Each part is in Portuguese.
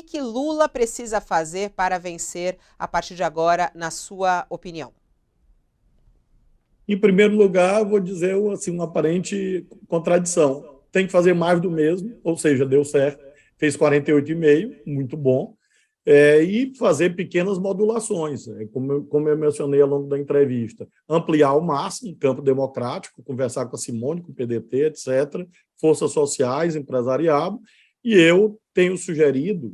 que Lula precisa fazer para vencer a partir de agora, na sua opinião? Em primeiro lugar, vou dizer assim, uma aparente contradição. Tem que fazer mais do mesmo, ou seja, deu certo, fez 48,5, muito bom, e fazer pequenas modulações, como eu mencionei ao longo da entrevista, ampliar ao máximo o campo democrático, conversar com a Simone, com o PDT, etc., forças sociais, empresariado, e eu tenho sugerido,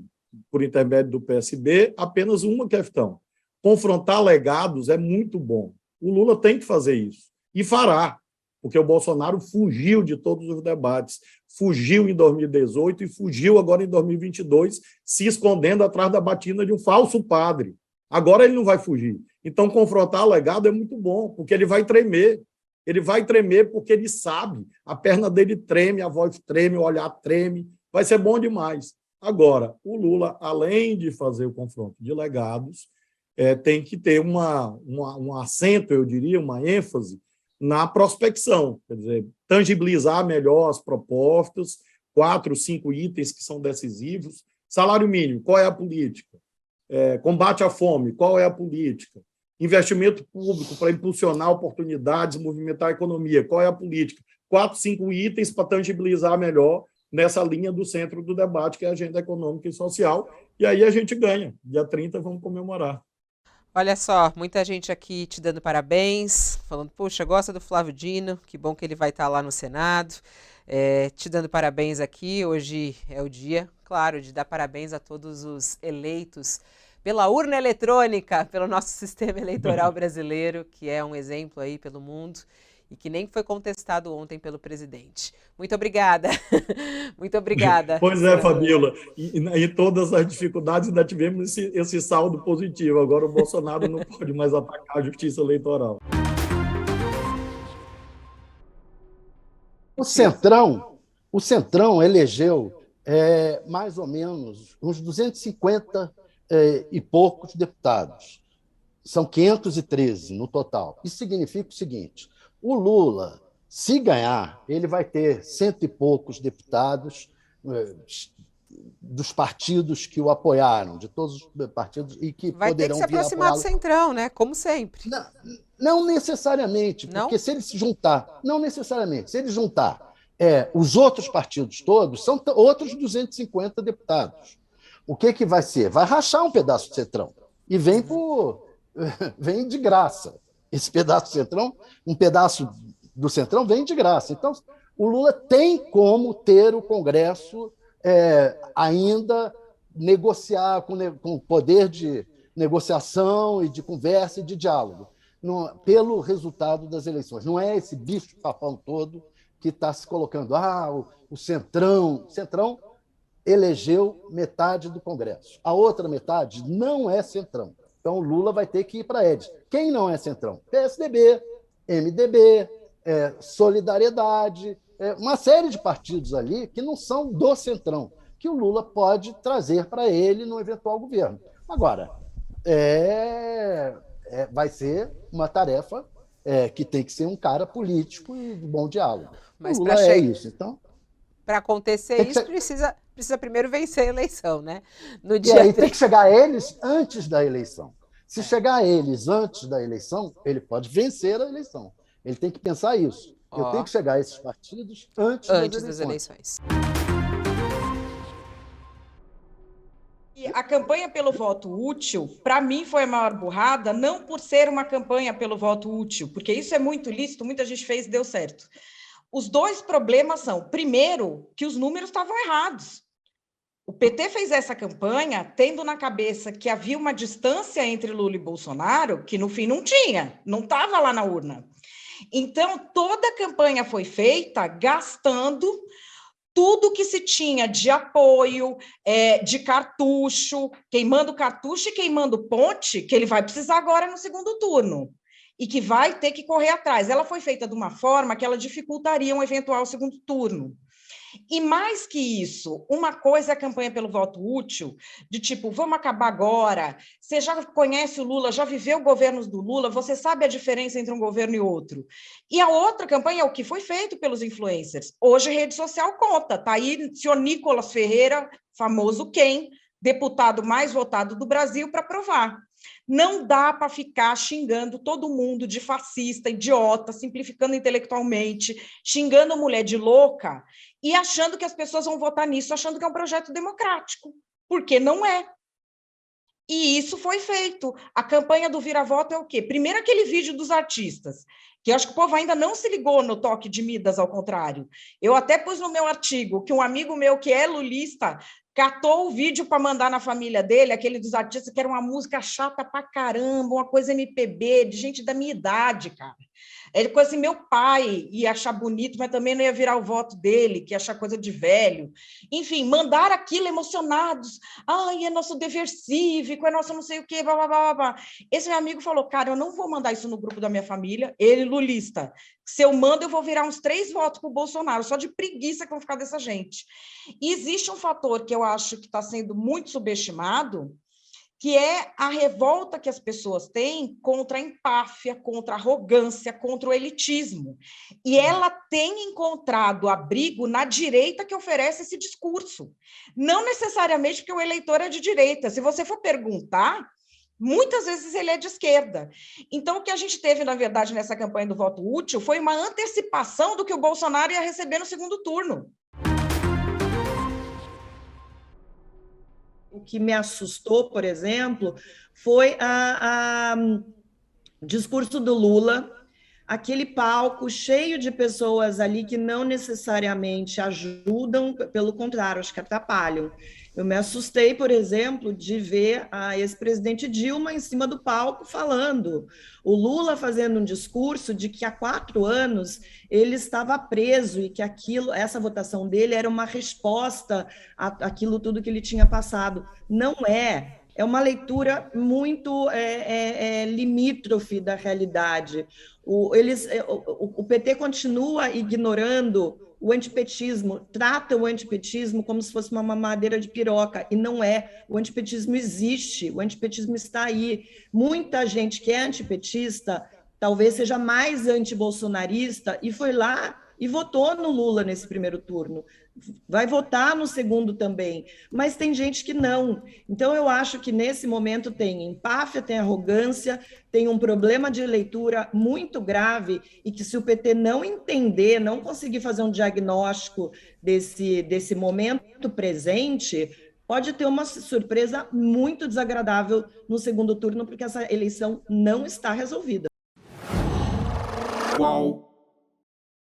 por intermédio do PSB, apenas uma questão: confrontar legados é muito bom. O Lula tem que fazer isso. E fará, porque o Bolsonaro fugiu de todos os debates. Fugiu em 2018 e fugiu agora em 2022, se escondendo atrás da batina de um falso padre. Agora ele não vai fugir. Então, confrontar legado é muito bom, porque ele vai tremer. Ele vai tremer porque ele sabe. A perna dele treme, a voz treme, o olhar treme. Vai ser bom demais. Agora, o Lula, além de fazer o confronto de legados, tem que ter um acento, eu diria, uma ênfase na prospecção, quer dizer, tangibilizar melhor as propostas, 4, 5 itens que são decisivos. Salário mínimo, qual é a política? Combate à fome, qual é a política? Investimento público para impulsionar oportunidades, movimentar a economia, qual é a política? 4, 5 itens para tangibilizar melhor nessa linha do centro do debate, que é a agenda econômica e social, e aí a gente ganha. Dia 30 vamos comemorar. Olha só, muita gente aqui te dando parabéns, falando, puxa, gosta do Flávio Dino, que bom que ele vai estar lá no Senado. Te dando parabéns aqui, hoje é o dia, claro, de dar parabéns a todos os eleitos pela urna eletrônica, pelo nosso sistema eleitoral brasileiro, que é um exemplo aí pelo mundo e que nem foi contestado ontem pelo presidente. Muito obrigada. Muito obrigada, Pois é, senador. Fabíola, e todas as dificuldades ainda tivemos esse saldo positivo. Agora o Bolsonaro não pode mais atacar a justiça eleitoral. O Centrão, o Centrão elegeu mais ou menos uns 250 e poucos deputados. São 513 no total. Isso significa o seguinte: o Lula, se ganhar, ele vai ter cento e poucos deputados dos partidos que o apoiaram, de todos os partidos, e que Vai ter que se poderão vir a aproximar do apoiá-lo. Centrão, né? Como sempre. Não, não necessariamente, Não? porque se ele se juntar, não necessariamente, se ele juntar os outros partidos todos, são outros 250 deputados. O que vai ser? Vai rachar um pedaço do Centrão e vem de graça. Esse pedaço do Centrão, um pedaço do Centrão vem de graça. Então, o Lula tem como ter o Congresso ainda negociar com poder de negociação e de conversa e de diálogo, pelo resultado das eleições. Não é esse bicho-papão todo que está se colocando. O Centrão. O Centrão elegeu metade do Congresso. A outra metade não é Centrão. Então, o Lula vai ter que ir para eles. Quem não é Centrão? PSDB, MDB, Solidariedade, uma série de partidos ali que não são do Centrão, que o Lula pode trazer para ele no eventual governo. Agora, vai ser uma tarefa que tem que ser um cara político e de bom diálogo. Mas o Lula isso. Então, para acontecer isso, precisa primeiro vencer a eleição, né? No e dia aí 30. tem que chegar a eles antes da eleição. Se chegar a eles antes da eleição, ele pode vencer a eleição. Ele tem que pensar isso. Eu tenho que chegar a esses partidos antes das eleições. E a campanha pelo voto útil, para mim, foi a maior burrada, não por ser uma campanha pelo voto útil, porque isso é muito lícito, muita gente fez e deu certo. Os dois problemas são, primeiro, que os números estavam errados. O PT fez essa campanha tendo na cabeça que havia uma distância entre Lula e Bolsonaro, que no fim não tinha, não estava lá na urna. Então, toda a campanha foi feita gastando tudo que se tinha de apoio, de cartucho, queimando cartucho e queimando ponte, que ele vai precisar agora no segundo turno, e que vai ter que correr atrás. Ela foi feita de uma forma que ela dificultaria um eventual segundo turno. E mais que isso, uma coisa é a campanha pelo voto útil, de tipo, vamos acabar agora, você já conhece o Lula, já viveu governos do Lula, você sabe a diferença entre um governo e outro. E a outra campanha é o que foi feito pelos influencers. Hoje, rede social conta, tá aí o senhor Nicolas Ferreira, famoso Ken, deputado mais votado do Brasil para provar. Não dá para ficar xingando todo mundo de fascista, idiota, simplificando intelectualmente, xingando a mulher de louca e achando que as pessoas vão votar nisso, achando que é um projeto democrático, porque não é. E isso foi feito. A campanha do Vira-Voto é o quê? Primeiro, aquele vídeo dos artistas, que eu acho que o povo ainda não se ligou no toque de Midas, ao contrário. Eu até pus no meu artigo que um amigo meu que é lulista catou o vídeo para mandar na família dele, aquele dos artistas, que era uma música chata pra caramba, uma coisa MPB, de gente da minha idade, cara. Ele coisa assim, meu pai ia achar bonito, mas também não ia virar o voto dele, que ia achar coisa de velho. Enfim, mandaram aquilo emocionados. Ai, é nosso dever cívico, é nosso não sei o quê, blá, blá, blá, blá. Esse meu amigo falou, cara, eu não vou mandar isso no grupo da minha família, ele lulista. Se eu mando, eu vou virar uns 3 votos para o Bolsonaro, só de preguiça que vão ficar dessa gente. E existe um fator que eu acho que está sendo muito subestimado, que é a revolta que as pessoas têm contra a empáfia, contra a arrogância, contra o elitismo. E ela tem encontrado abrigo na direita que oferece esse discurso. Não necessariamente porque o eleitor é de direita. Se você for perguntar, muitas vezes ele é de esquerda. Então, o que a gente teve, na verdade, nessa campanha do voto útil foi uma antecipação do que o Bolsonaro ia receber no segundo turno. O que me assustou, por exemplo, foi o discurso do Lula, aquele palco cheio de pessoas ali que não necessariamente ajudam, pelo contrário, acho que atrapalham. Eu me assustei, por exemplo, de ver a ex-presidente Dilma em cima do palco falando. O Lula fazendo um discurso de que há 4 anos ele estava preso e que essa votação dele era uma resposta àquilo tudo que ele tinha passado. Não é. É uma leitura muito limítrofe da realidade. O PT continua ignorando o antipetismo, trata o antipetismo como se fosse uma mamadeira de piroca, e não é. O antipetismo existe, o antipetismo está aí. Muita gente que é antipetista talvez seja mais antibolsonarista e foi lá e votou no Lula nesse primeiro turno. Vai votar no segundo também, mas tem gente que não. Então, eu acho que nesse momento tem empáfia, tem arrogância, tem um problema de leitura muito grave e que se o PT não entender, não conseguir fazer um diagnóstico desse momento presente, pode ter uma surpresa muito desagradável no segundo turno, porque essa eleição não está resolvida. Qual